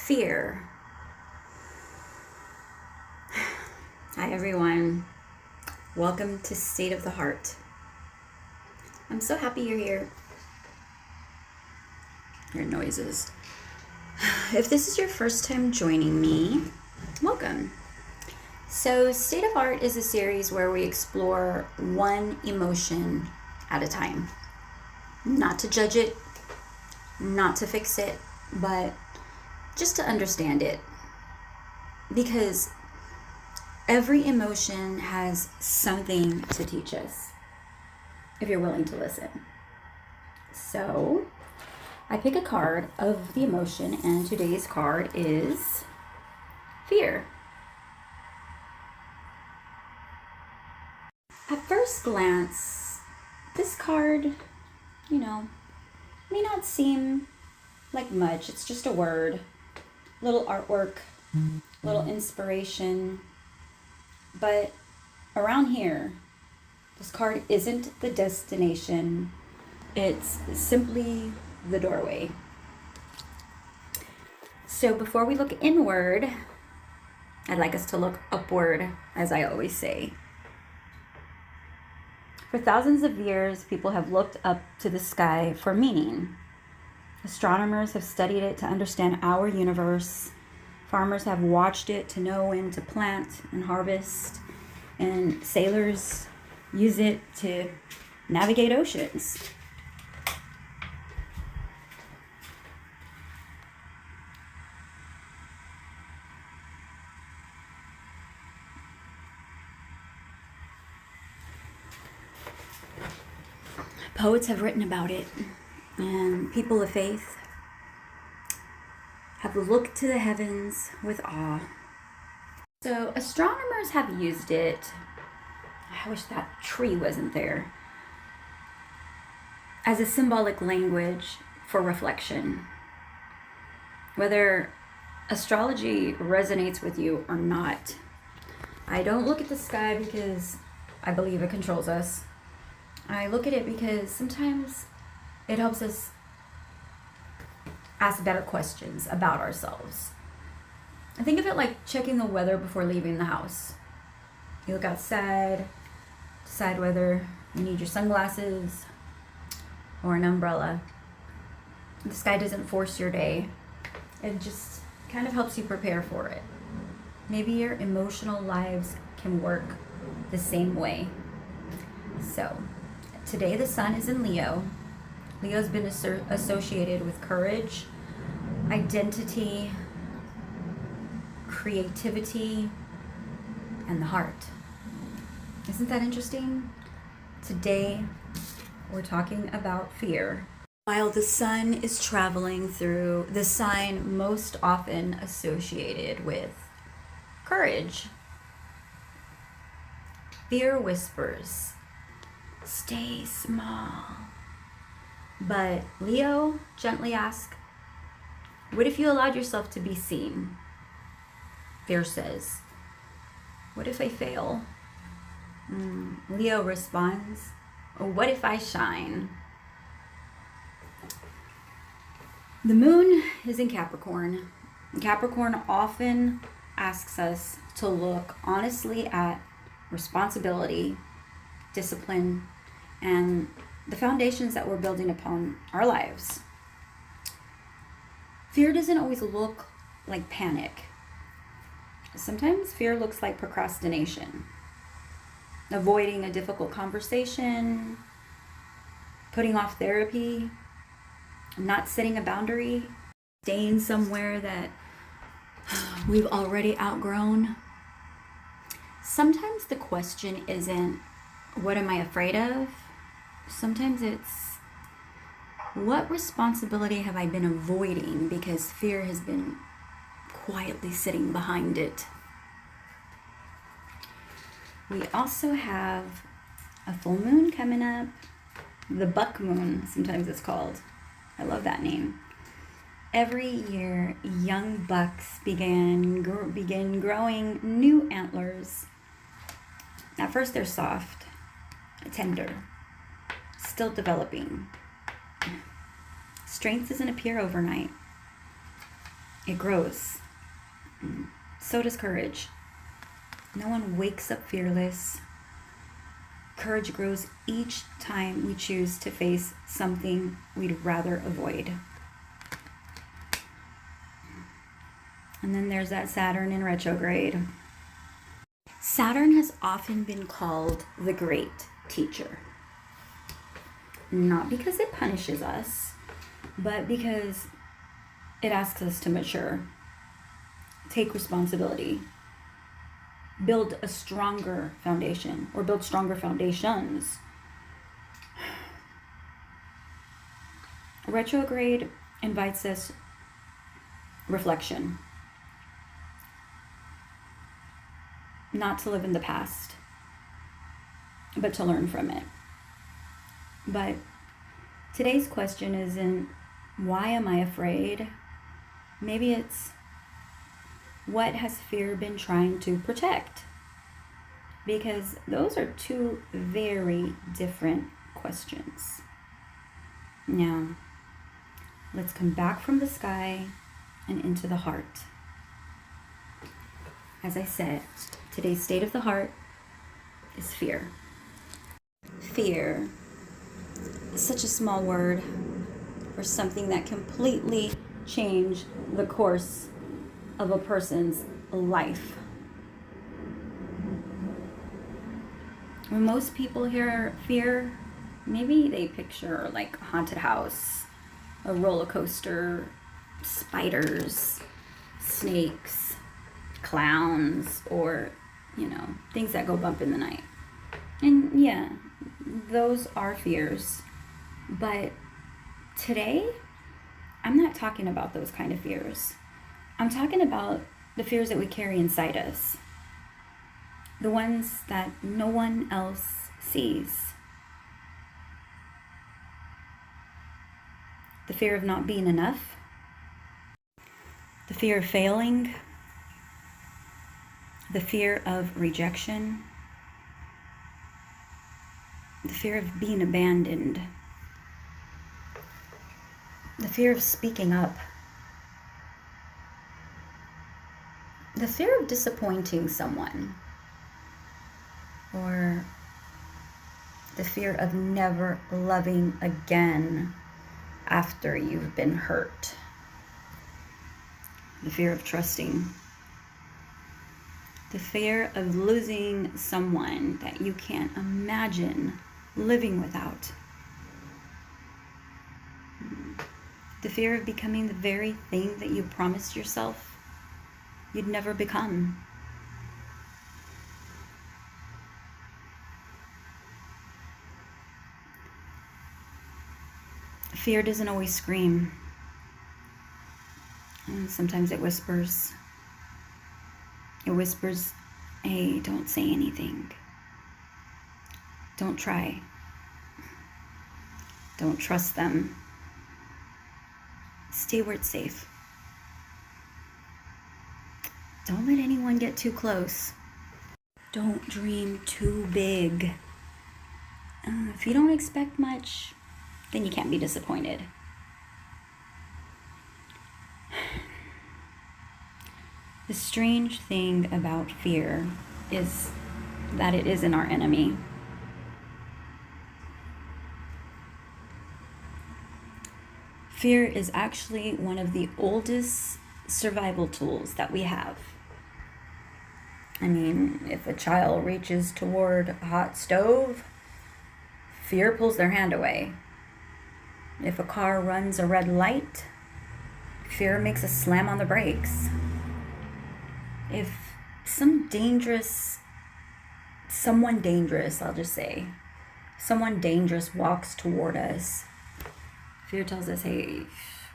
Fear. Hi, everyone. Welcome to State of the Heart. I'm so happy you're here. Your noises. If this is your first time joining me, welcome. So, State of Heart is a series where we explore one emotion at a time. Not to judge it, not to fix it, but just to understand it. Because every emotion has something to teach us, if you're willing to listen. So, I pick a card of the emotion, and today's card is fear. At first glance, this card, may not seem like much. It's just a word, little artwork, little inspiration. But around here, this card isn't the destination. It's simply the doorway. So before we look inward, I'd like us to look upward, as I always say. For thousands of years, people have looked up to the sky for meaning. Astronomers have studied it to understand our universe. Farmers have watched it to know when to plant and harvest. And sailors use it to navigate oceans. Poets have written about it, and people of faith have looked to the heavens with awe. So astronomers have used it, I wish that tree wasn't there, as a symbolic language for reflection. Whether astrology resonates with you or not, I don't look at the sky because I believe it controls us. I look at it because sometimes it helps us ask better questions about ourselves. I think of it like checking the weather before leaving the house. You look outside, decide whether you need your sunglasses or an umbrella. The sky doesn't force your day. It just kind of helps you prepare for it. Maybe your emotional lives can work the same way. So, today the sun is in Leo. Leo's been associated with courage, identity, creativity, and the heart. Isn't that interesting? Today, we're talking about fear. While the sun is traveling through the sign most often associated with courage, fear whispers, "Stay small." But Leo gently asks, "What if you allowed yourself to be seen?" Fear says, "What if I fail?" Leo responds, "What if I shine?" The moon is in Capricorn. Capricorn often asks us to look honestly at responsibility, discipline, and the foundations that we're building upon our lives. Fear doesn't always look like panic. Sometimes fear looks like procrastination, avoiding a difficult conversation, putting off therapy, not setting a boundary, staying somewhere that we've already outgrown. Sometimes the question isn't, what am I afraid of? Sometimes it's, what responsibility have I been avoiding because fear has been quietly sitting behind it? We also have a full moon coming up, the buck moon, sometimes it's called. I love that name. Every year, young bucks begin growing new antlers. At first, they're soft, tender, still developing. Strength doesn't appear overnight. it grows. So does courage. No one wakes up fearless. Courage grows each time we choose to face something we'd rather avoid. And then there's that Saturn in retrograde. Saturn has often been called the great teacher. Not because it punishes us, but because it asks us to mature, take responsibility, build a stronger foundation, or build stronger foundations. Retrograde invites us reflection, not to live in the past, but to learn from it. But today's question isn't, why am I afraid? Maybe it's, what has fear been trying to protect? Because those are two very different questions. Now, let's come back from the sky and into the heart. As I said, today's state of the heart is fear. Fear is such a small word for something that completely changed the course of a person's life. When most people hear fear, maybe they picture like a haunted house, a roller coaster, spiders, snakes, clowns, or, things that go bump in the night. And yeah, those are fears. But today, I'm not talking about those kind of fears. I'm talking about the fears that we carry inside us. The ones that no one else sees. The fear of not being enough. The fear of failing. The fear of rejection. The fear of being abandoned. The fear of speaking up. The fear of disappointing someone. Or the fear of never loving again after you've been hurt. The fear of trusting. The fear of losing someone that you can't imagine living without. The fear of becoming the very thing that you promised yourself you'd never become. Fear doesn't always scream. And sometimes it whispers. It whispers, hey, don't say anything. Don't try. Don't trust them. Stay where it's safe. Don't let anyone get too close. Don't dream too big. If you don't expect much, then you can't be disappointed. The strange thing about fear is that it isn't our enemy. Fear is actually one of the oldest survival tools that we have. I mean, if a child reaches toward a hot stove, fear pulls their hand away. If a car runs a red light, fear makes a slam on the brakes. If someone dangerous, someone dangerous walks toward us, fear tells us, hey,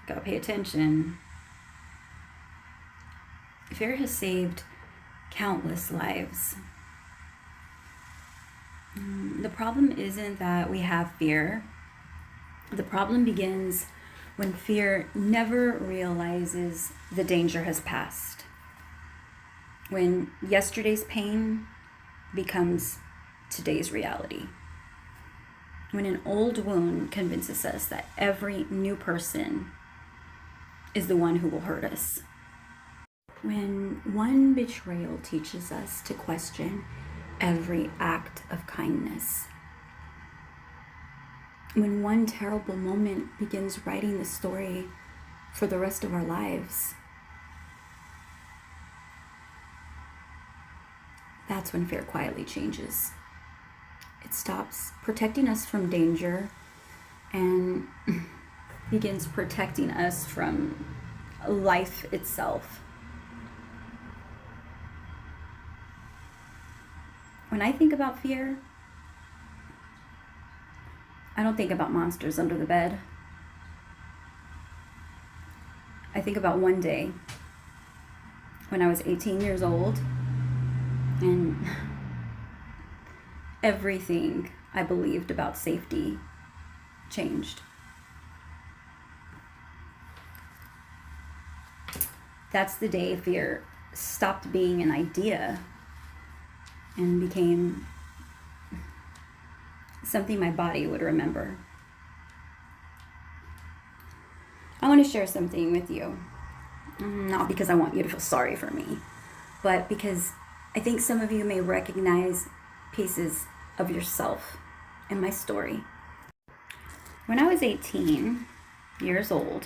gotta pay attention. Fear has saved countless lives. The problem isn't that we have fear. The problem begins when fear never realizes the danger has passed. When yesterday's pain becomes today's reality. When an old wound convinces us that every new person is the one who will hurt us. When one betrayal teaches us to question every act of kindness. When one terrible moment begins writing the story for the rest of our lives. That's when fear quietly changes. It stops protecting us from danger and begins protecting us from life itself. When I think about fear, I don't think about monsters under the bed. I think about one day when I was 18 years old and everything I believed about safety changed. That's the day fear stopped being an idea and became something my body would remember. I want to share something with you. Not because I want you to feel sorry for me, but because I think some of you may recognize pieces of yourself in my story. When I was 18 years old,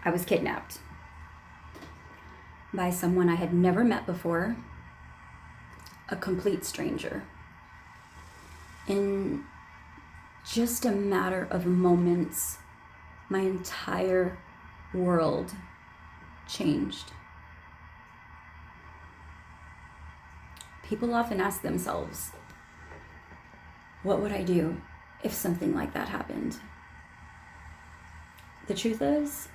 I was kidnapped by someone I had never met before, a complete stranger. In just a matter of moments, my entire world changed. People often ask themselves, what would I do if something like that happened? The truth is,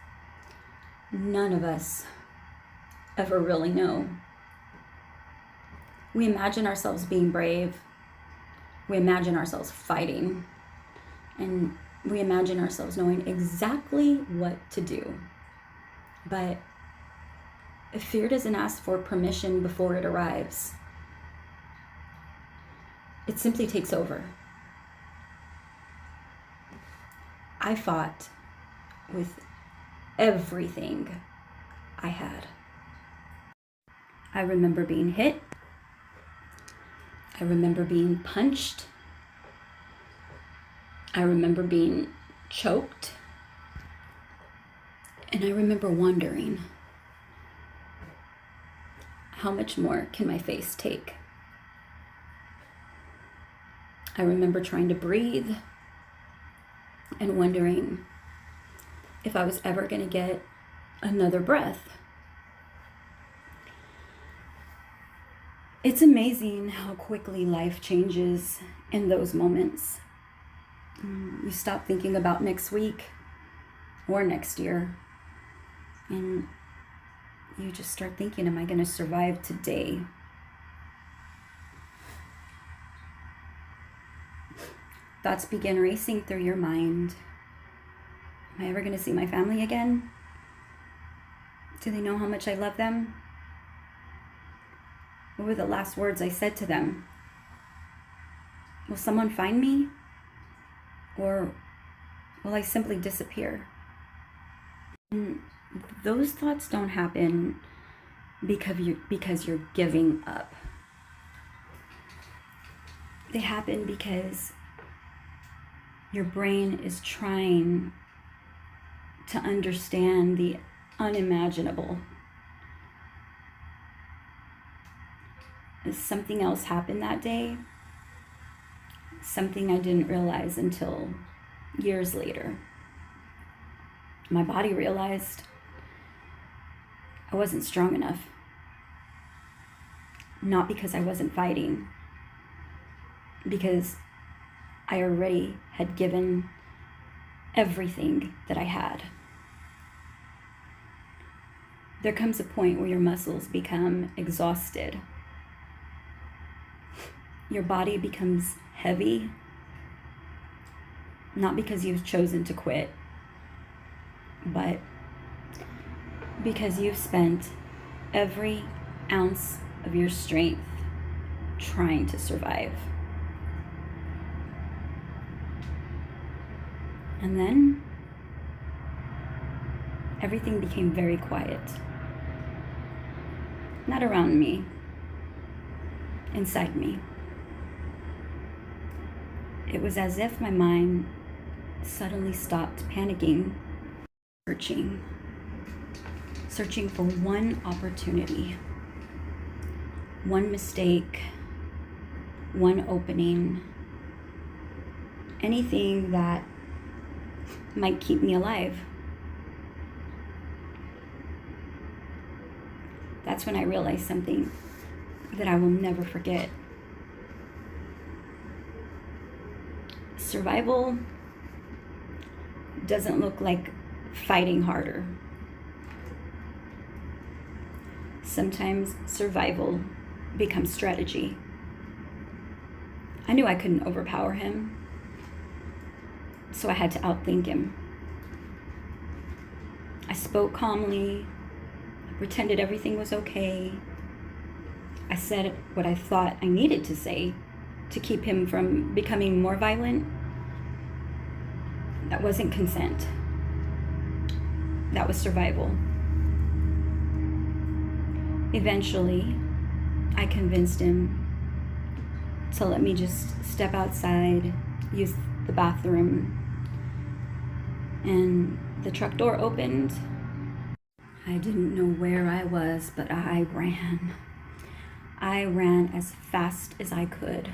none of us ever really know. We imagine ourselves being brave. We imagine ourselves fighting. And we imagine ourselves knowing exactly what to do. But if fear doesn't ask for permission before it arrives, it simply takes over. I fought with everything I had. I remember being hit. I remember being punched. I remember being choked. And I remember wondering, how much more can my face take? I remember trying to breathe and wondering if I was ever going to get another breath. It's amazing how quickly life changes in those moments. You stop thinking about next week or next year, and you just start thinking, am I going to survive today? Thoughts begin racing through your mind. Am I ever going to see my family again? Do they know how much I love them? What were the last words I said to them? Will someone find me? Or will I simply disappear? And those thoughts don't happen because you're giving up. They happen because your brain is trying to understand the unimaginable. Something else happened that day, something I didn't realize until years later. My body realized I wasn't strong enough. Not because I wasn't fighting, because I already had given everything that I had. There comes a point where your muscles become exhausted. Your body becomes heavy, not because you've chosen to quit, but because you've spent every ounce of your strength trying to survive. And then everything became very quiet. not around me, inside me. It was as if my mind suddenly stopped panicking, searching for one opportunity, one mistake, one opening, anything that might keep me alive. That's when I realized something that I will never forget. Survival doesn't look like fighting harder. Sometimes survival becomes strategy. I knew I couldn't overpower him, so I had to outthink him. I spoke calmly, I pretended everything was okay. I said what I thought I needed to say to keep him from becoming more violent. That wasn't consent. That was survival. Eventually, I convinced him to let me just step outside, use the bathroom, and the truck door opened. I didn't know where I was, but I ran. I ran as fast as I could.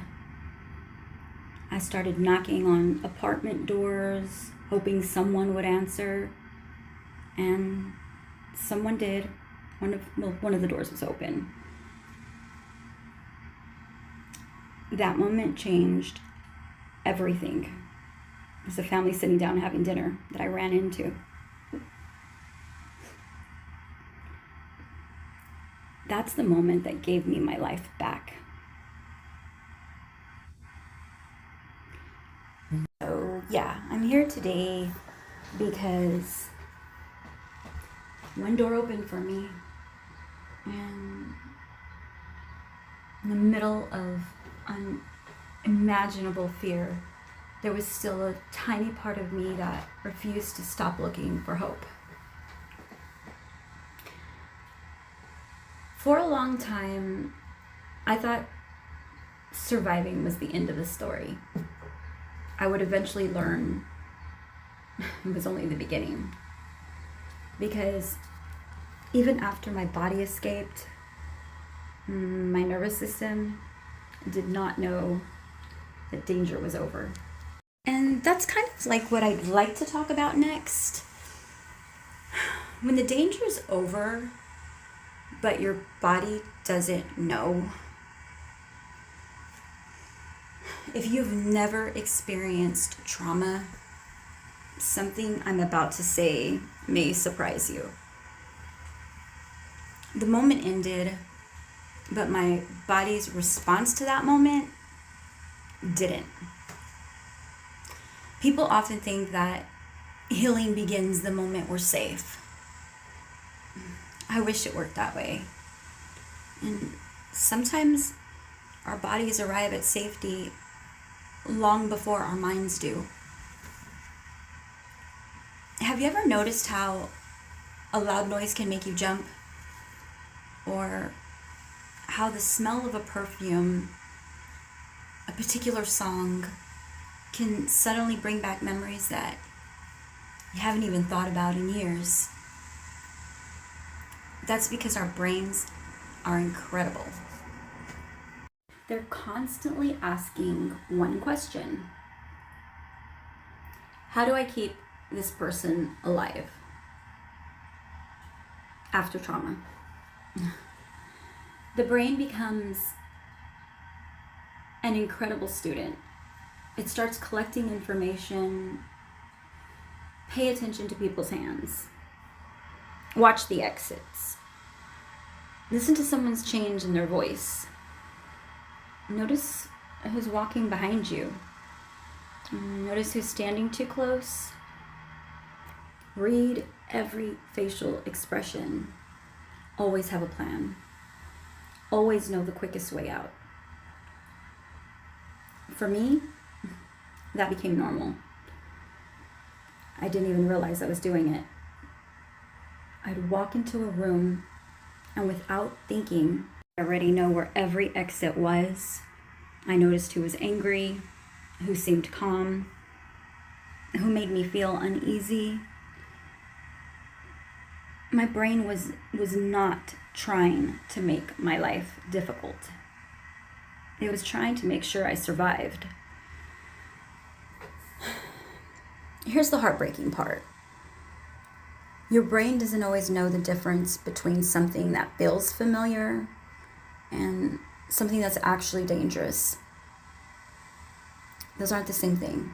I started knocking on apartment doors, hoping someone would answer, and someone did. One of the doors was open. That moment changed everything. It was a family sitting down having dinner that I ran into. That's the moment that gave me my life back. So yeah, I'm here today because one door opened for me, and in the middle of unimaginable fear, there was still a tiny part of me that refused to stop looking for hope. For a long time, I thought surviving was the end of the story. I would eventually learn it was only the beginning. Because even after my body escaped, my nervous system did not know that danger was over. And that's kind of like what I'd like to talk about next. When the danger's over, but your body doesn't know. If you've never experienced trauma, something I'm about to say may surprise you. The moment ended, but my body's response to that moment didn't. People often think that healing begins the moment we're safe. I wish it worked that way. And sometimes our bodies arrive at safety long before our minds do. Have you ever noticed how a loud noise can make you jump? Or how the smell of a perfume, a particular song, can suddenly bring back memories that you haven't even thought about in years? That's because our brains are incredible. They're constantly asking one question: how do I keep this person alive after trauma? The brain becomes an incredible student. It starts collecting information. Pay attention to people's hands. Watch the exits. Listen to someone's change in their voice. Notice who's walking behind you. Notice who's standing too close. Read every facial expression. Always have a plan. Always know the quickest way out. For me, that became normal. I didn't even realize I was doing it. I'd walk into a room And without thinking, I already know where every exit was. I noticed who was angry, who seemed calm, who made me feel uneasy. My brain was not trying to make my life difficult. It was trying to make sure I survived. Here's the heartbreaking part. Your brain doesn't always know the difference between something that feels familiar and something that's actually dangerous. Those aren't the same thing.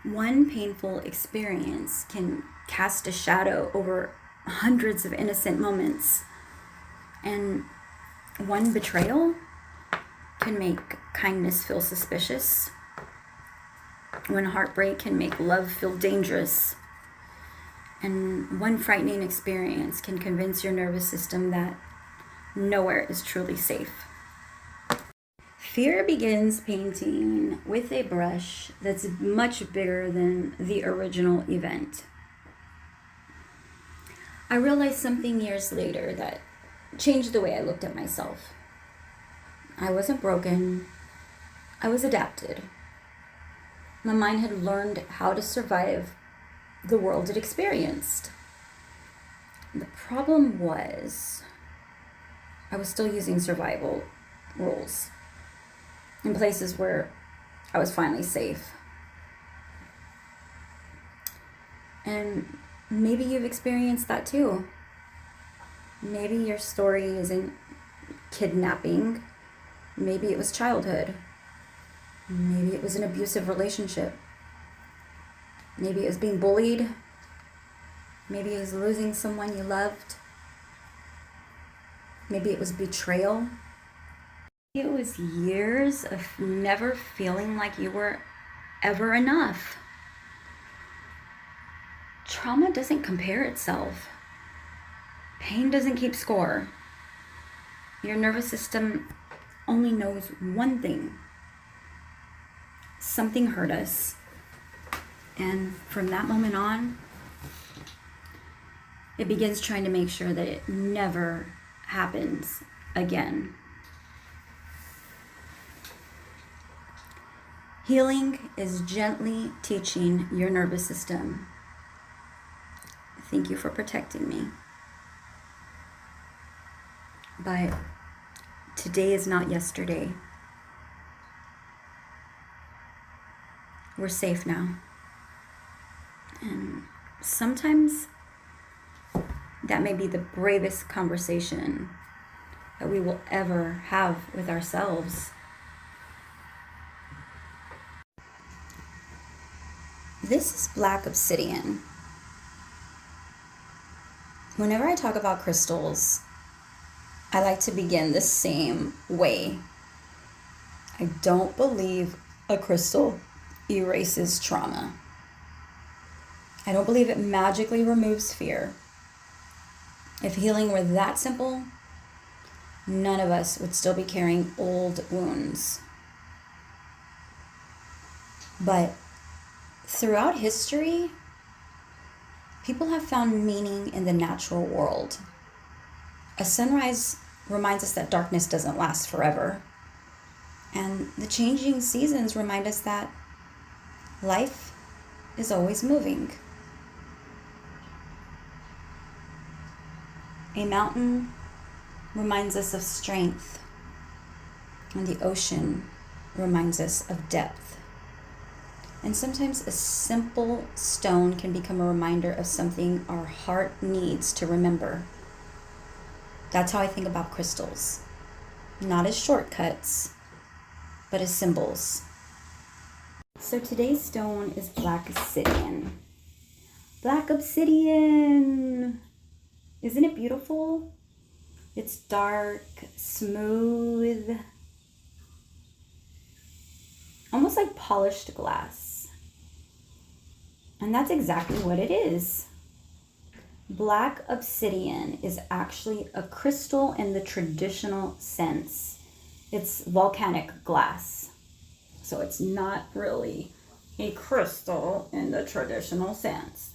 One painful experience can cast a shadow over hundreds of innocent moments, and one betrayal can make kindness feel suspicious. One heartbreak can make love feel dangerous. And one frightening experience can convince your nervous system that nowhere is truly safe. Fear begins painting with a brush that's much bigger than the original event. I realized something years later that changed the way I looked at myself. I wasn't broken. I was adapted. My mind had learned how to survive the world it experienced. The problem was, I was still using survival rules in places where I was finally safe. And maybe you've experienced that too. Maybe your story isn't kidnapping. Maybe it was childhood. Maybe it was an abusive relationship. Maybe it was being bullied. Maybe it was losing someone you loved. Maybe it was betrayal. It was years of never feeling like you were ever enough. Trauma doesn't compare itself. Pain doesn't keep score. Your nervous system only knows one thing. Something hurt us. And from that moment on, it begins trying to make sure that it never happens again. Healing is gently teaching your nervous system, thank you for protecting me. But today is not yesterday. We're safe now. And sometimes that may be the bravest conversation that we will ever have with ourselves. This is black obsidian. Whenever I talk about crystals, I like to begin the same way. I don't believe a crystal erases trauma. I don't believe it magically removes fear. If healing were that simple, none of us would still be carrying old wounds. But throughout history, people have found meaning in the natural world. A sunrise reminds us that darkness doesn't last forever. And the changing seasons remind us that life is always moving. A mountain reminds us of strength, and the ocean reminds us of depth. And sometimes a simple stone can become a reminder of something our heart needs to remember. That's how I think about crystals. Not as shortcuts, but as symbols. So today's stone is black obsidian. Black obsidian! Isn't it beautiful? It's dark, smooth, almost like polished glass. And that's exactly what it is. Black obsidian is actually a crystal in the traditional sense. It's volcanic glass. So it's not really a crystal in the traditional sense.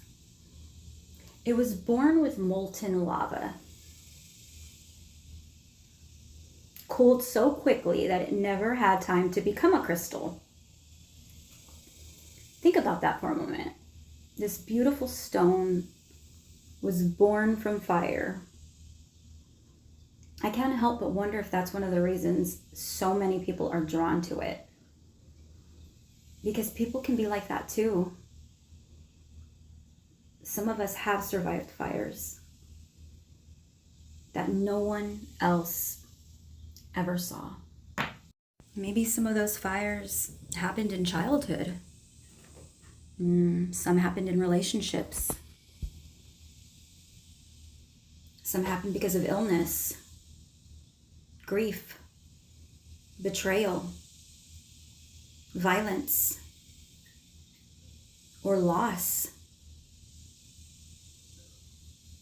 It was born with molten lava. cooled so quickly that it never had time to become a crystal. Think about that for a moment. This beautiful stone was born from fire. I can't help but wonder if that's one of the reasons so many people are drawn to it. Because people can be like that too. Some of us have survived fires that no one else ever saw. Maybe some of those fires happened in childhood. Some happened in relationships. Some happened because of illness, grief, betrayal, violence, or loss.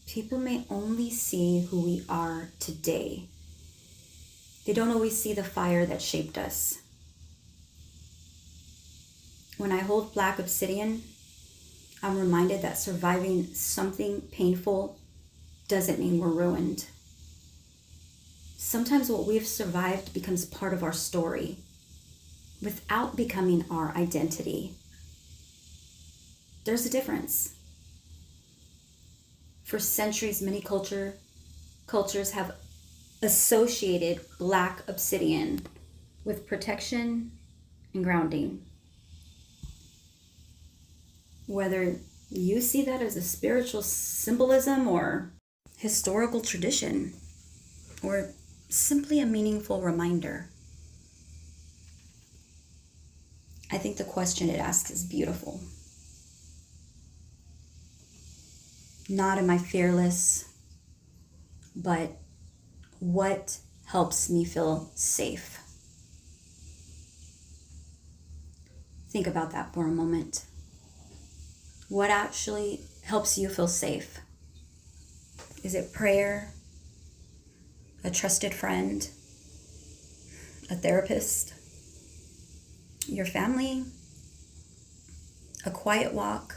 People may only see who we are today. They don't always see the fire that shaped us. When I hold black obsidian, I'm reminded that surviving something painful doesn't mean we're ruined. Sometimes what we've survived becomes part of our story without becoming our identity. There's a difference. For centuries, many cultures have associated black obsidian with protection and grounding. Whether you see that as a spiritual symbolism or historical tradition, or simply a meaningful reminder, I think the question it asks is beautiful. Not am I fearless, but what helps me feel safe? Think about that for a moment. What actually helps you feel safe? Is it prayer, a trusted friend, a therapist, your family, a quiet walk,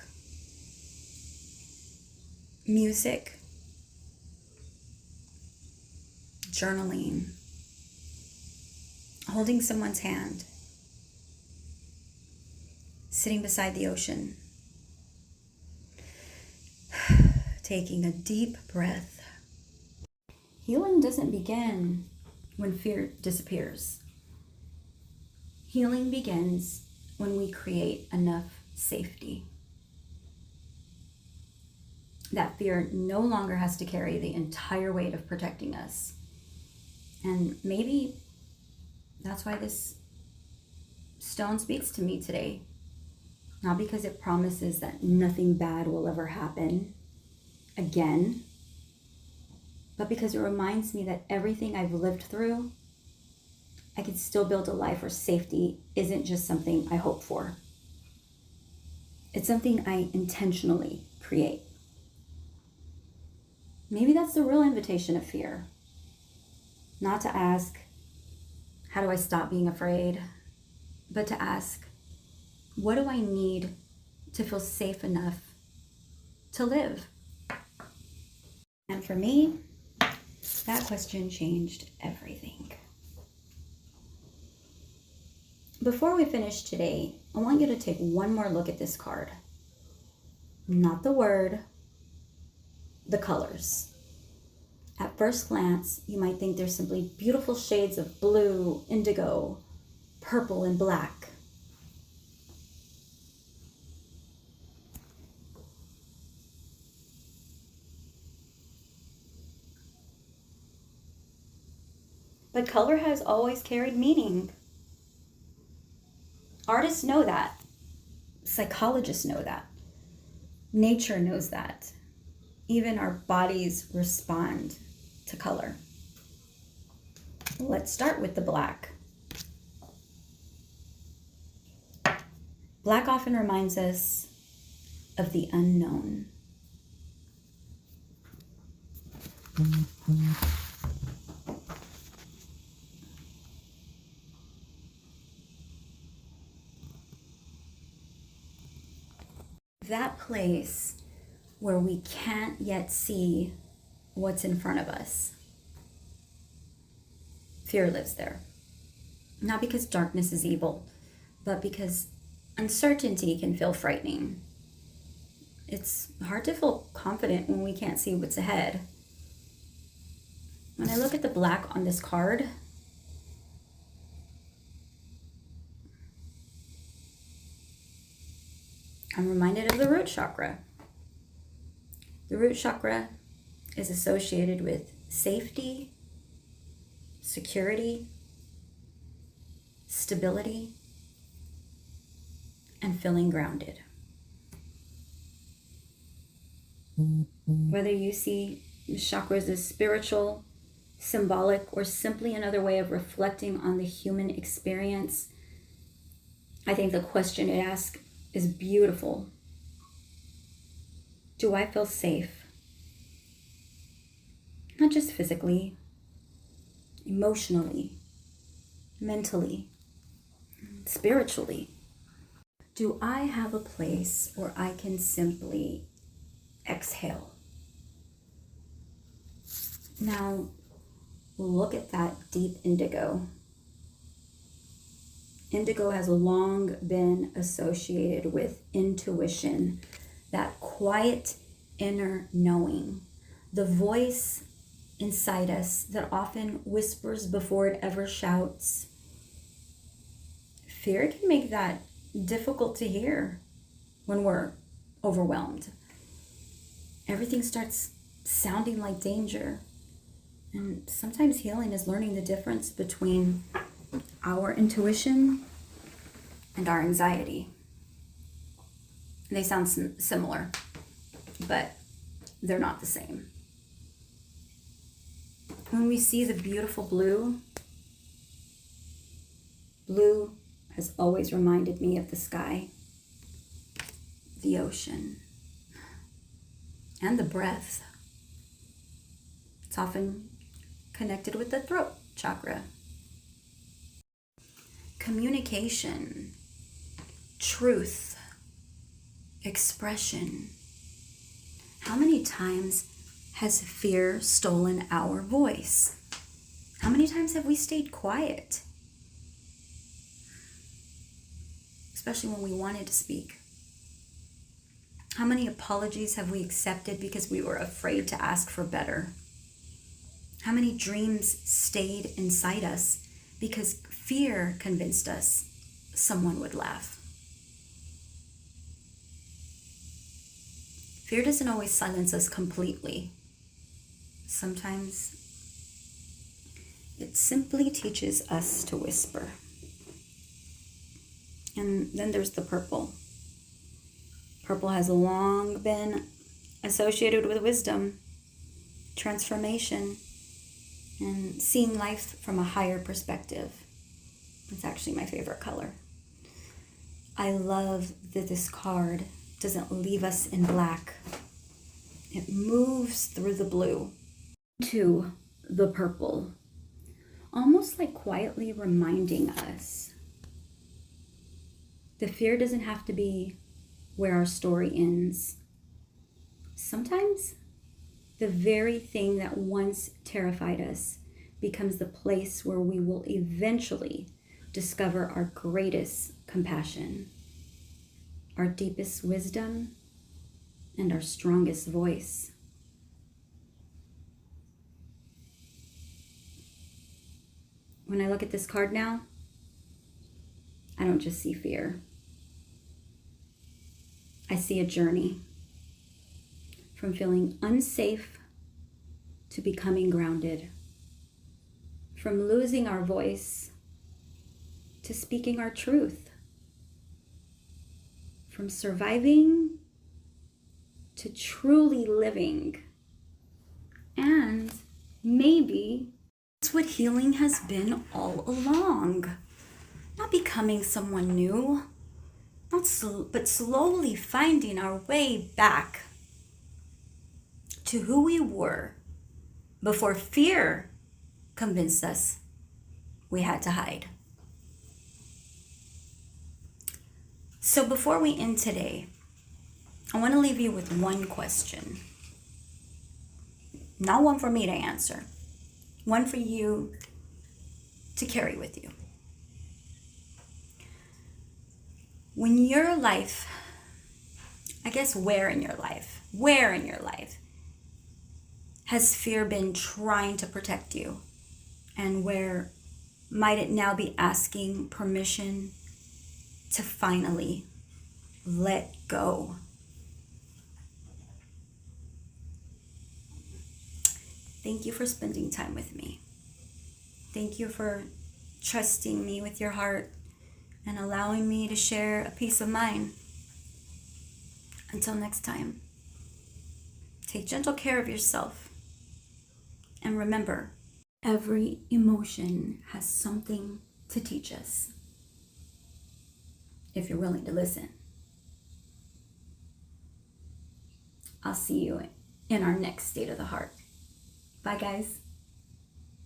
music, journaling, holding someone's hand, sitting beside the ocean, taking a deep breath. Healing doesn't begin when fear disappears. Healing begins when we create enough safety. That fear no longer has to carry the entire weight of protecting us. And maybe that's why this stone speaks to me today. Not because it promises that nothing bad will ever happen again, but because it reminds me that everything I've lived through, I can still build a life where safety isn't just something I hope for. It's something I intentionally create. Maybe that's the real invitation of fear. Not to ask, how do I stop being afraid? But to ask, what do I need to feel safe enough to live? And for me, that question changed everything. Before we finish today, I want you to take one more look at this card. Not the word, the colors. At first glance, you might think there's simply beautiful shades of blue, indigo, purple, and black. But color has always carried meaning. Artists know that. Psychologists know that. Nature knows that. Even our bodies respond to color. Let's start with the black. Black often reminds us of the unknown. That place where we can't yet see what's in front of us. fear lives there. Not because darkness is evil, but because uncertainty can feel frightening. It's hard to feel confident when we can't see what's ahead. When I look at the black on this card, I'm reminded of the root chakra. The root chakra is associated with safety, security, stability, and feeling grounded. Whether you see chakras as spiritual, symbolic, or simply another way of reflecting on the human experience, I think the question it asks is beautiful. Do I feel safe? Not just physically, emotionally, mentally, spiritually. Do I have a place where I can simply exhale? Now, look at that deep indigo. Indigo has long been associated with intuition, that quiet inner knowing, the voice inside us that often whispers before it ever shouts. Fear can make that difficult to hear when we're overwhelmed. Everything starts sounding like danger. And sometimes healing is learning the difference between our intuition and our anxiety. They sound similar, but they're not the same. When we see the beautiful blue, blue has always reminded me of the sky, the ocean, and the breath. It's often connected with the throat chakra. Communication, truth, expression. How many times has fear stolen our voice? How many times have we stayed quiet? Especially when we wanted to speak. How many apologies have we accepted because we were afraid to ask for better? How many dreams stayed inside us because fear convinced us someone would laugh? Fear doesn't always silence us completely. Sometimes it simply teaches us to whisper. And then there's the purple. Purple has long been associated with wisdom, transformation, and seeing life from a higher perspective. It's actually my favorite color. I love that this card doesn't leave us in black. It moves through the blue to the purple, almost like quietly reminding us the fear doesn't have to be where our story ends. Sometimes the very thing that once terrified us becomes the place where we will eventually discover our greatest compassion, our deepest wisdom, and our strongest voice. When I look at this card now, I don't just see fear. I see a journey from feeling unsafe to becoming grounded, from losing our voice to speaking our truth, from surviving to truly living. And maybe that's what healing has been all along. Not becoming someone new, but slowly finding our way back to who we were before fear convinced us we had to hide. So before we end today, I want to leave you with one question. Not one for me to answer. One for you to carry with you. When your life, I guess where in your life has fear been trying to protect you? And where might it now be asking permission to finally let go? Thank you for spending time with me. Thank you for trusting me with your heart and allowing me to share a piece of mine. Until next time, take gentle care of yourself. And remember, every emotion has something to teach us, if you're willing to listen. I'll see you in our next State of the Heart. Bye, guys.